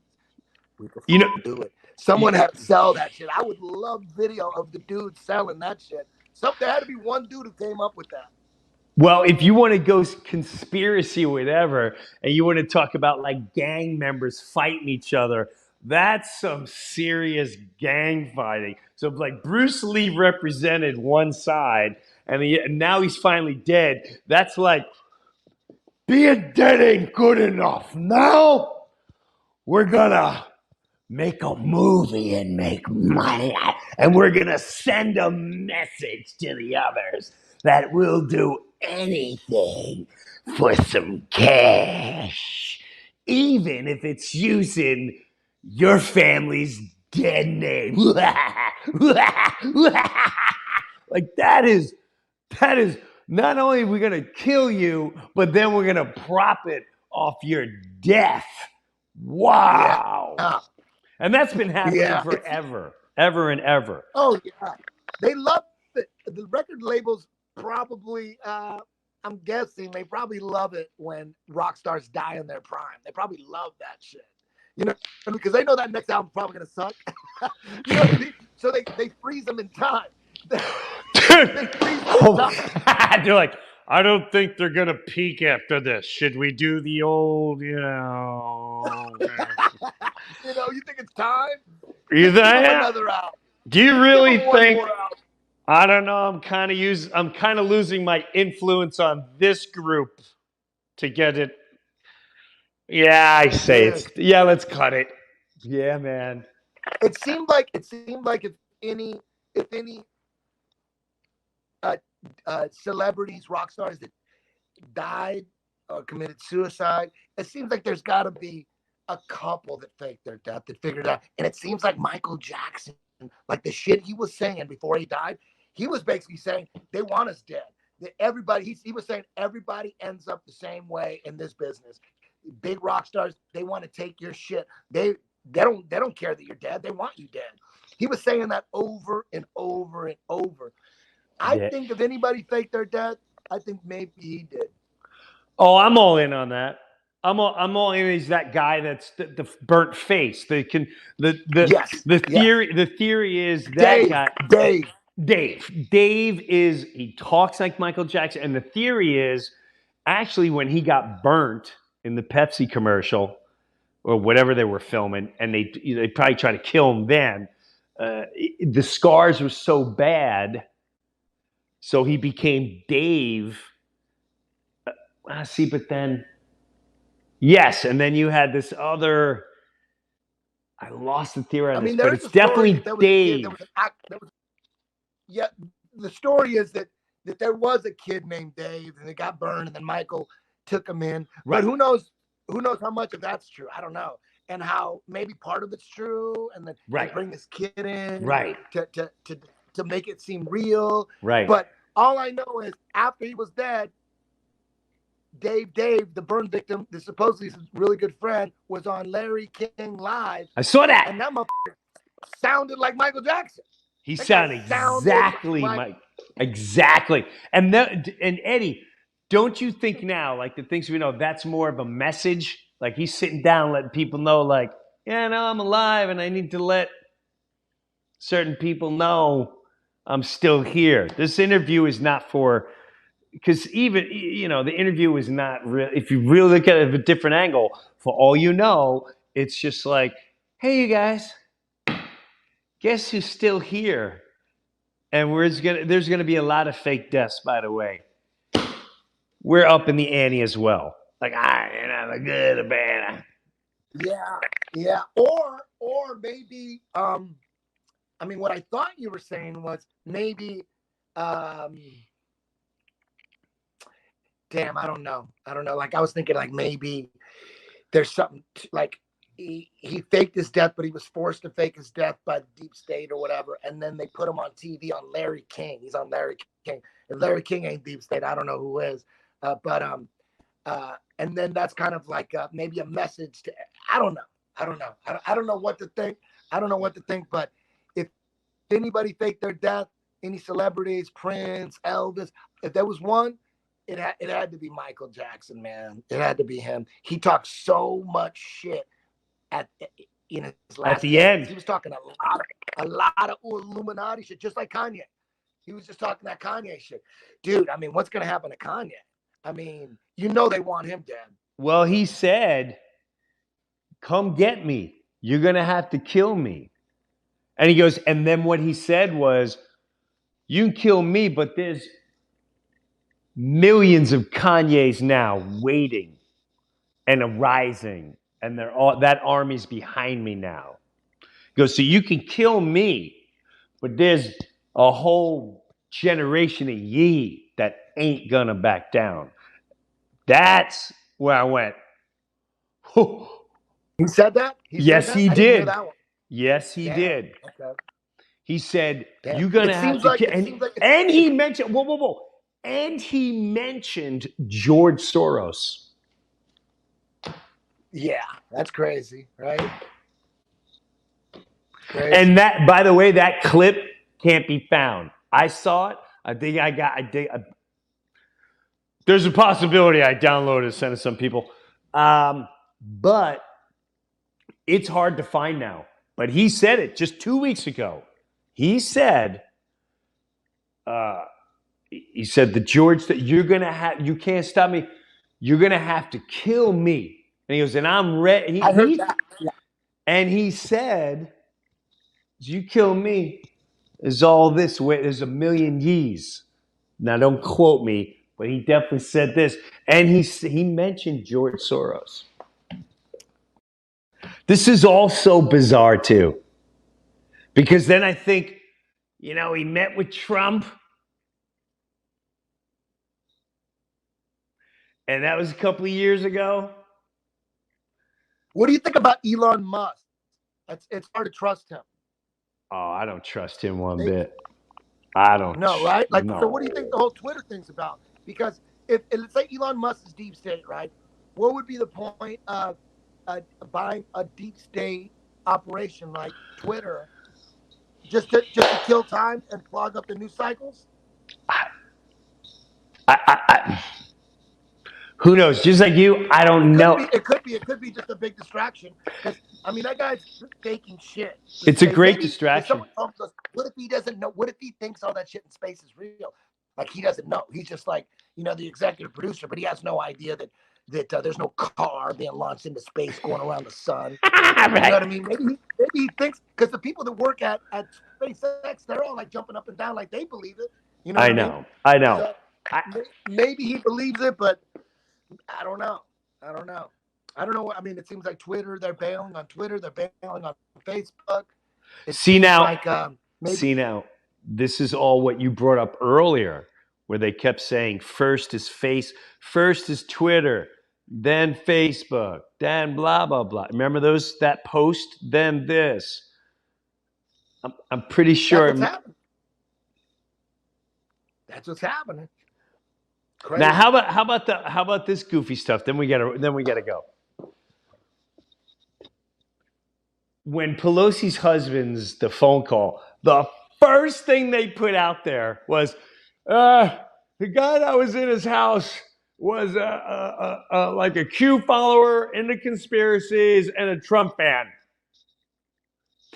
We could You know, fucking do it. Someone had to sell that shit. I would love video of the dude selling that shit. There had to be one dude who came up with that. well, if you want to go conspiracy or whatever, and you want to talk about like gang members fighting each other, that's some serious gang fighting. So like Bruce Lee represented one side, and now he's finally dead. That's like being dead ain't good enough. Now we're gonna make a movie and make money, and we're gonna send a message to the others that we'll do anything for some cash, even if it's using your family's dead name. Like that is not only are we gonna kill you, but then we're gonna profit off your death. Wow. Yeah. And that's been happening Yeah. forever, ever and ever. Oh yeah, they love it. The record labels probably. I'm guessing they probably love it when rock stars die in their prime. They probably love that shit. You know, because they know that next album's probably gonna suck. You know what I mean? So they freeze them in time. They freeze them in time. They're like, I don't think they're gonna peak after this. Should we do the old, You know, you think it's time? You Give them think? another album. Do you really Give them one think? more album. I don't know. I'm kind of losing my influence on this group to get it. Yeah, I say it's. Yeah, let's cut it. Yeah, man. It seemed like if any celebrities, rock stars that died or committed suicide, it seems like there's got to be a couple that faked their death, that figured it out. And it seems like Michael Jackson, like the shit he was saying before he died, he was basically saying they want us dead. That everybody, he was saying everybody ends up the same way in this business. Big rock stars, they want to take your shit. They don't care that you're dead. They want you dead. He was saying that over and over and over. I think if anybody faked their death, I think maybe he did. Oh, I'm all in on that. I'm all in. He's that guy that's the burnt face. The theory is that guy Dave is, he talks like Michael Jackson, and the theory is actually when he got burnt in the Pepsi commercial or whatever they were filming, and they probably tried to kill him then. The scars were so bad, so he became Dave. But then, yes, and then you had this other. I lost the theory on this, but it's definitely Dave. Yeah, the story is that there was a kid named Dave, and it got burned, and then Michael took him in. Right. But who knows how much of that's true? I don't know, and how maybe part of it's true, and then they bring this kid in, to make it seem real. Right. But all I know is after he was dead, Dave, the burn victim, that supposedly is a really good friend, was on Larry King Live. I saw that. And that motherfucker sounded like Michael Jackson. He sounded exactly like exactly. And Eddie, don't you think now, like the things we know, that's more of a message? Like he's sitting down letting people know, like, yeah, no, I'm alive and I need to let certain people know I'm still here. This interview is not for, because even, the interview is not real. If you really look at it at a different angle, for all you know, it's just like, hey, you guys, guess who's still here? And there's gonna be a lot of fake deaths, by the way. We're up in the ante as well. Like, the good, the bad. Yeah. Or maybe, what I thought you were saying was maybe, damn, I don't know. Like I was thinking, like maybe there's something like he faked his death, but he was forced to fake his death by the deep state or whatever, and then they put him on TV on Larry King. He's on Larry King. If Larry King ain't deep state, I don't know who is. And then that's kind of like maybe a message to. I don't know. I don't know what to think. But if anybody faked their death, any celebrities, Prince, Elvis, if there was one, it had to be Michael Jackson, man. It had to be him. He talked so much shit at in his last At the end. He was talking a lot of Illuminati shit, just like Kanye. He was just talking that Kanye shit. Dude, I mean, what's going to happen to Kanye? I mean, you know they want him dead. Well, he said, come get me. You're going to have to kill me. And he goes, and then what he said was, you can kill me, but there's millions of Kanyes now waiting and arising. And they're all, that army's behind me now. He goes, so you can kill me, but there's a whole generation of ye that ain't gonna back down. That's where I went. He said that? Yes, he did. Yes, he did. Okay. He said, you're gonna have to and he mentioned whoa. And he mentioned George Soros. Yeah, that's crazy, right? Crazy. And that, by the way, that clip can't be found. I saw it. I think there's a possibility I downloaded and sent it to some people. But it's hard to find now. But he said it just 2 weeks ago. He said, the George, that you're going to have, you can't stop me. You're going to have to kill me. And he goes, and I'm ready. I heard that. Yeah. And he said, you kill me, there's all this way, there's a million ye's. Now, don't quote me, but he definitely said this. And he mentioned George Soros. This is also bizarre, too. Because then I think, he met with Trump. And that was a couple of years ago. What do you think about Elon Musk? It's hard to trust him. Oh, I don't trust him one bit. I don't. No, right? Like, no. So what do you think the whole Twitter thing's about? Because if let's say Elon Musk is deep state, right? What would be the point of buying a deep state operation like Twitter just to kill time and clog up the news cycles? Who knows? Just like you, I don't know. It could be just a big distraction. I mean, that guy's faking shit. It's a great distraction. What if he doesn't know? What if he thinks all that shit in space is real? Like, he doesn't know. He's just like, the executive producer, but he has no idea that there's no car being launched into space going around the sun. Right. You know what I mean? Maybe he thinks, because the people that work at SpaceX, they're all like jumping up and down like they believe it. You know? I know. So, maybe he believes it, but I don't know. I don't know. I mean, it seems like Twitter, they're bailing on Twitter. They're bailing on Facebook. See now, this is all what you brought up earlier, where they kept saying first is Twitter, then Facebook, then blah, blah, blah. Remember that post, then this. I'm pretty sure. That's what's happening. Crazy. Now, how about this goofy stuff? Then we gotta go. When Pelosi's husband's the phone call, the first thing they put out there was, the guy that was in his house was like a Q follower, into conspiracies, and a Trump fan.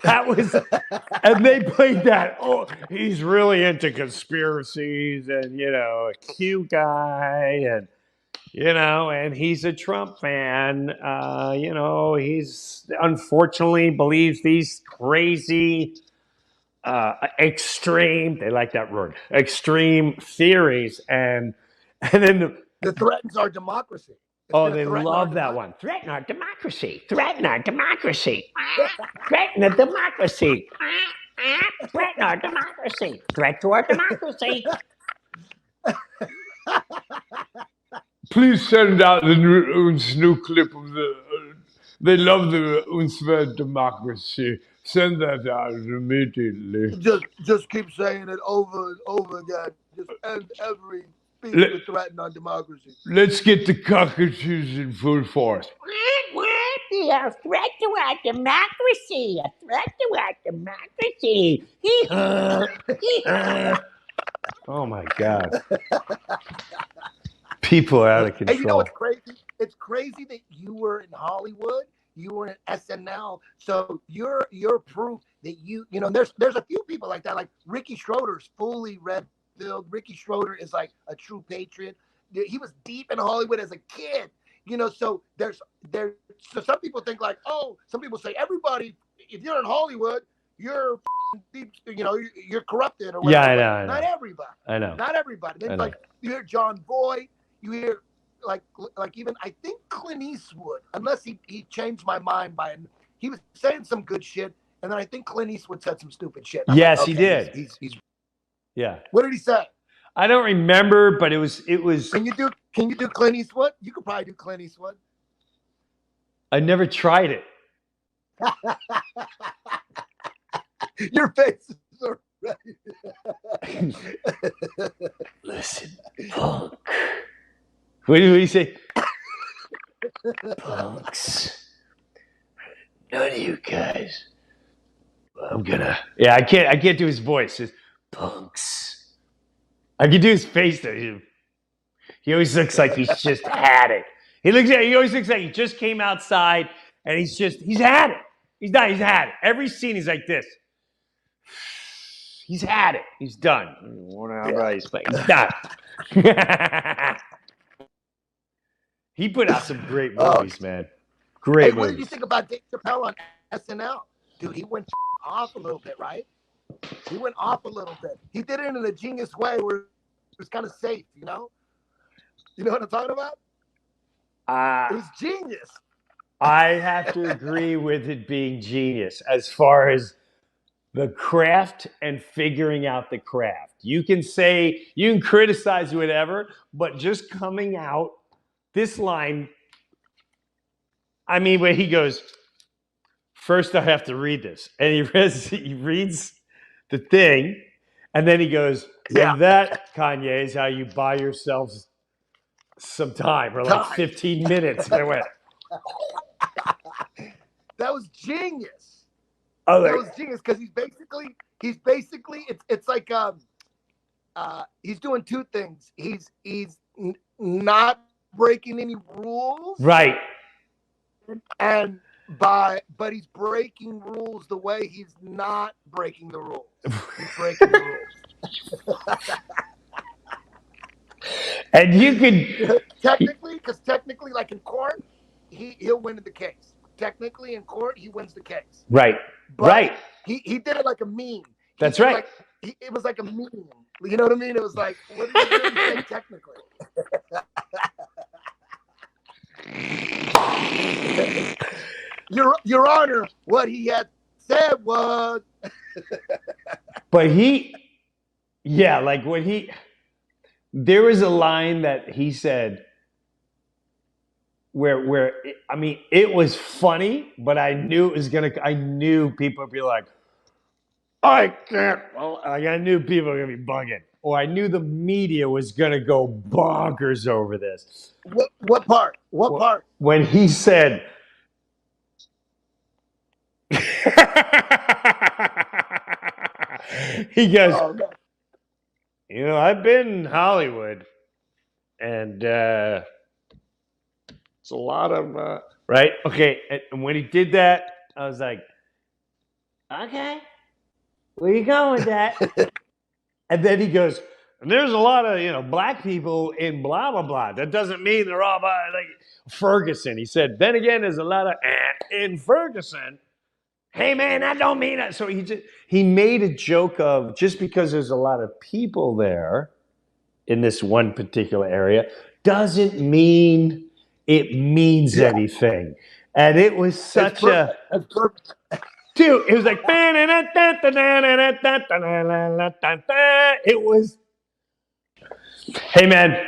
That was, and they played that. Oh, he's really into conspiracies, and a Q guy, and and he's a Trump fan. He's unfortunately believes these crazy, extreme. They like that word, extreme theories, and then that threatens our democracy. They love that one. Threaten our democracy. Threaten our democracy. Threaten the democracy. Threaten our democracy. Threat to our democracy. Please send out the new clip of they love the Unsver democracy. Send that out immediately. Just keep saying it over and over again. Just end every speech with threaten our democracy. Let's get the cockatoos in full force. A threat to our democracy. A threat to our democracy. Oh my God. People are out of And you know what's control. crazy? It's crazy that you were in Hollywood, you were in SNL, so you're proof that there's a few people like that. Like Ricky Schroeder's fully red-pilled. Ricky Schroeder is like a true patriot. He was deep in Hollywood as a kid. So so some people think like, oh, some people say everybody, if you're in Hollywood, you're deep, you're corrupted or Yeah, whatever. I But know. I not know. everybody. I know. Not everybody. Then I it's know. like you hear John Boyd, you hear like even I think Clint Eastwood, unless he changed my mind he was saying some good shit, and then I think Clint Eastwood said some stupid shit. I'm Yes, like, he okay, did. he's Yeah. what did he say? I don't remember, but it was. Can you do Clint Eastwood? You could probably do Clint Eastwood. I never tried it. Your face is already. Listen, punk. What do you say? Punks. None of you guys. I'm gonna. Yeah, I can't do his voice. It's punks. I can do his face though. He always looks like he's just had it. He always looks like he just came outside and he's had it. He's had it. Every scene he's like this. He's had it. He's done. He's done. He put out some great movies, man. Great Hey, what did you movies. think about Dave Chappelle on SNL? Dude, he went off a little bit, right? He went off a little bit. He did it in a genius way where it was kind of safe, You know what I'm talking about? It was genius. I have to agree with it being genius as far as the craft and figuring out the craft. You can criticize whatever, but just coming out this line, I mean, when he goes, first I have to read this. And he reads the thing, and then he goes, and that, Kanye, is how you buy yourselves some time, or like 15 minutes. And I went, that was genius. That was genius because he's basically it's like he's doing two things. He's not breaking any rules, right? But he's breaking rules the way he's not breaking the rules. He's breaking the rules. And you could technically, like in court, he'll win the case. Technically, in court, he wins the case. Right. But right. He did it like a meme. That's right. It was like a meme. You know what I mean? It was like, what did he really say technically? Your Honor, what he had said was. But there was a line that he said where I mean, it was funny, but I knew people would be like, I can't. Well, I knew people were gonna be bugging, or I knew the media was gonna go bonkers over this. What part? What part? When he said, he goes, I've been in Hollywood, and it's a lot of right. Okay, and when he did that, I was like, okay. Where you going with that? And then he goes, and there's a lot of, black people in blah, blah, blah. That doesn't mean they're all like Ferguson. He said, then again, there's a lot of in Ferguson. Hey, man, that don't mean it. So he made a joke of just because there's a lot of people there in this one particular area doesn't mean it means anything. And it was such a... Dude, it was like, it was, hey man,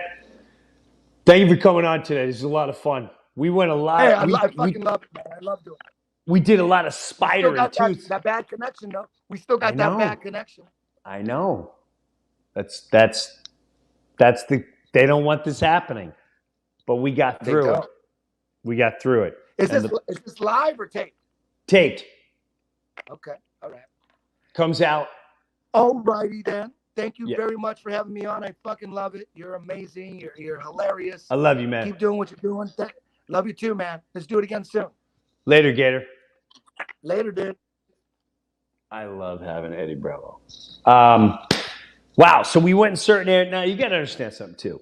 thank you for coming on today. This is a lot of fun. We went a lot. Hey, I fucking love it, man. I love doing it. We did a lot of spider and tooth. That bad connection, though. We still got that bad connection. I know. That's they don't want this happening, but we got through it. We got through it. Is this live or taped? Taped. Okay. All right. Comes out. Alrighty then. thank you Yeah. very much for having me on. I fucking love it. You're amazing. You're hilarious. I love you, man. Keep doing what you're doing. Love you too, man. Let's do it again soon. Later, Gator. Later, dude. I love having Eddie Bravo. Wow. So we went in certain areas. Now you got to understand something too.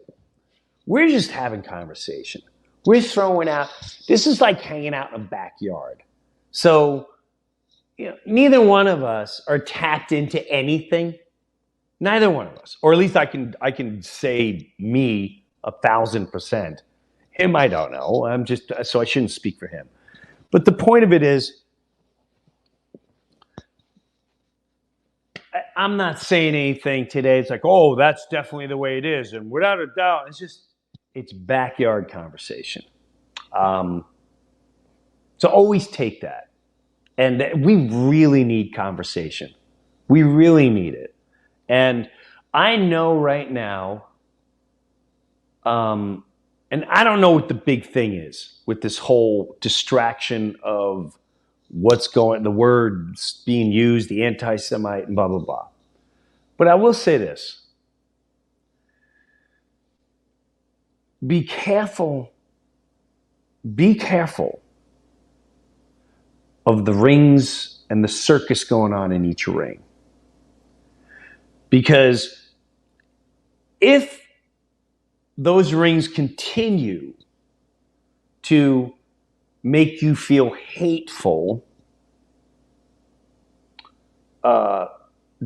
We're just having conversation. We're throwing out. This is like hanging out in a backyard. So, neither one of us are tapped into anything. Neither one of us, or at least I can say me 1,000%. Him, I don't know. So I shouldn't speak for him. But the point of it is, I'm not saying anything today. It's like, oh, that's definitely the way it is, and without a doubt, it's backyard conversation. So always take that, and we really need conversation. We really need it, and I know right now. And I don't know what the big thing is with this whole distraction of the words being used, the anti-Semite, and blah, blah, blah. But I will say this. Be careful of the rings and the circus going on in each ring. Because if those rings continue to make you feel hateful,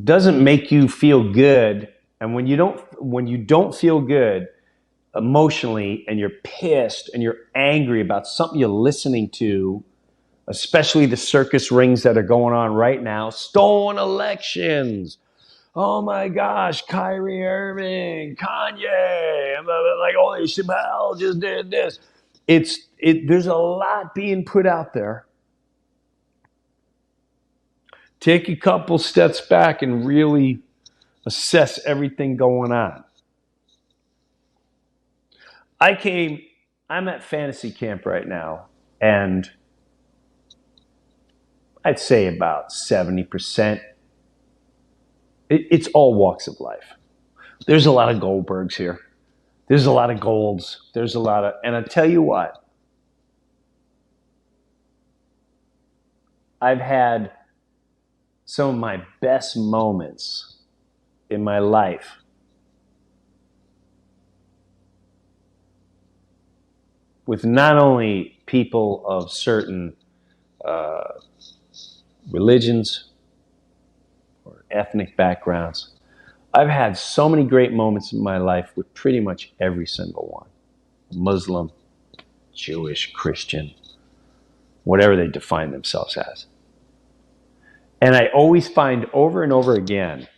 doesn't make you feel good, and when you don't feel good emotionally, and you're pissed and you're angry about something you're listening to, especially the circus rings that are going on right now, stolen elections. Oh my gosh, Kyrie Irving, Kanye, like, holy Chappelle just did this. There's a lot being put out there. Take a couple steps back and really assess everything going on. I'm at fantasy camp right now, and I'd say about 70%. It's all walks of life. There's a lot of Goldbergs here. There's a lot of Golds. And I tell you what, I've had some of my best moments in my life with not only people of certain religions or ethnic backgrounds. I've had so many great moments in my life with pretty much every single one. Muslim, Jewish, Christian, whatever they define themselves as. And I always find over and over again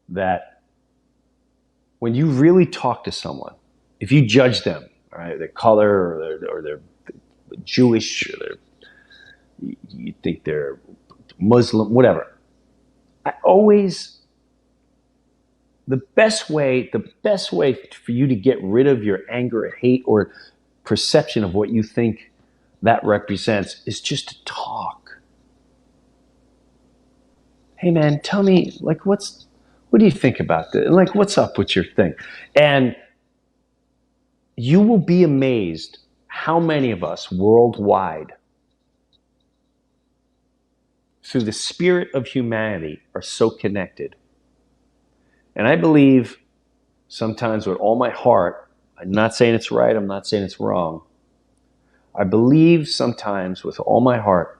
that when you really talk to someone, if you judge them, all right, their color or they're Jewish, or you think they're Muslim, whatever. The best way for you to get rid of your anger or hate or perception of what you think that represents is just to talk. Hey man, tell me, like, what do you think about this? Like, what's up with your thing? And you will be amazed how many of us worldwide, through the spirit of humanity, are so connected. And I believe sometimes with all my heart, I'm not saying it's right, I'm not saying it's wrong. I believe sometimes with all my heart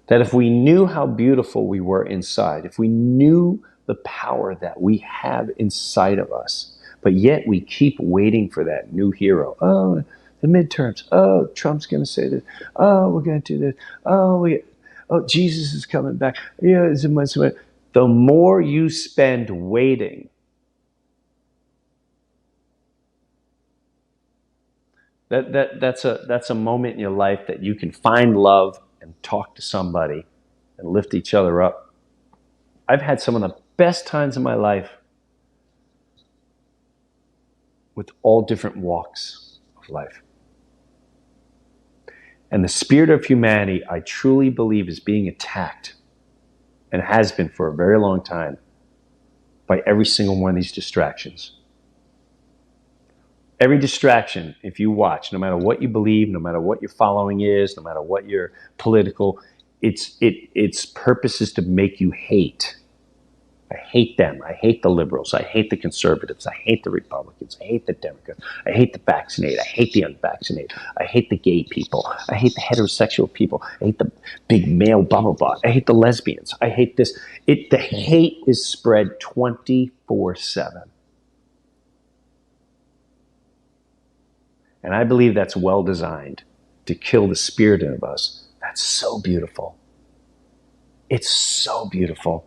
that if we knew how beautiful we were inside, if we knew the power that we have inside of us, but yet we keep waiting for that new hero. Oh, the midterms. Oh, Trump's going to say this. Oh, we're going to do this. Oh, Jesus is coming back. Yeah, the more you spend waiting, that's a moment in your life that you can find love and talk to somebody and lift each other up. I've had some of the best times in my life with all different walks of life. And the spirit of humanity, I truly believe, is being attacked, and has been for a very long time, by every single one of these distractions. Every distraction, if you watch, no matter what you believe, no matter what your following is, no matter what your political, its purpose is to make you hate. I hate them. I hate the liberals. I hate the conservatives. I hate the Republicans. I hate the Democrats. I hate the vaccinated. I hate the unvaccinated. I hate the gay people. I hate the heterosexual people. I hate the big male blah, blah, blah. I hate the lesbians. I hate this. The hate is spread 24/7. And I believe that's well designed to kill the spirit of us. That's so beautiful. It's so beautiful.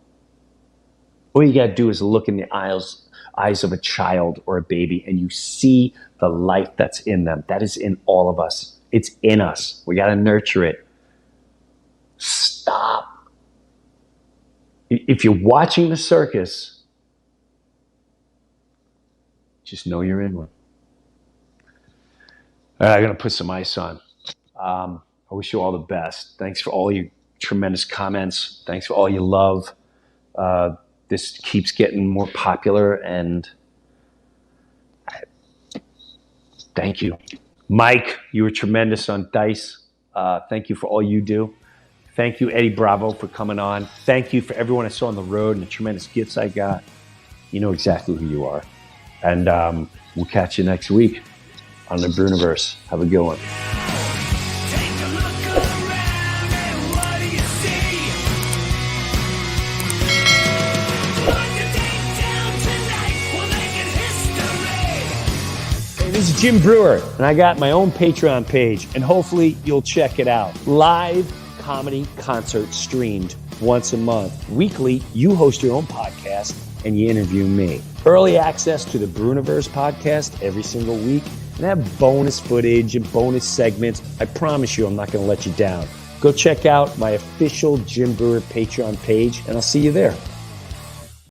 All you got to do is look in the eyes of a child or a baby, and you see the life that's in them. That is in all of us. It's in us. We got to nurture it. Stop. If you're watching the circus, just know you're in one. All right, I'm going to put some ice on. I wish you all the best. Thanks for all your tremendous comments. Thanks for all your love. This keeps getting more popular, and thank you. Mike, you were tremendous on Dice. Thank you for all you do. Thank you, Eddie Bravo, for coming on. Thank you for everyone I saw on the road and the tremendous gifts I got. You know exactly who you are. And we'll catch you next week on the Bruniverse. Have a good one. This is Jim Breuer, and I got my own Patreon page, and hopefully you'll check it out. Live comedy concert streamed once a month. Weekly, you host your own podcast, and you interview me. Early access to the Bruniverse podcast every single week, and have bonus footage and bonus segments. I promise you I'm not going to let you down. Go check out my official Jim Breuer Patreon page, and I'll see you there.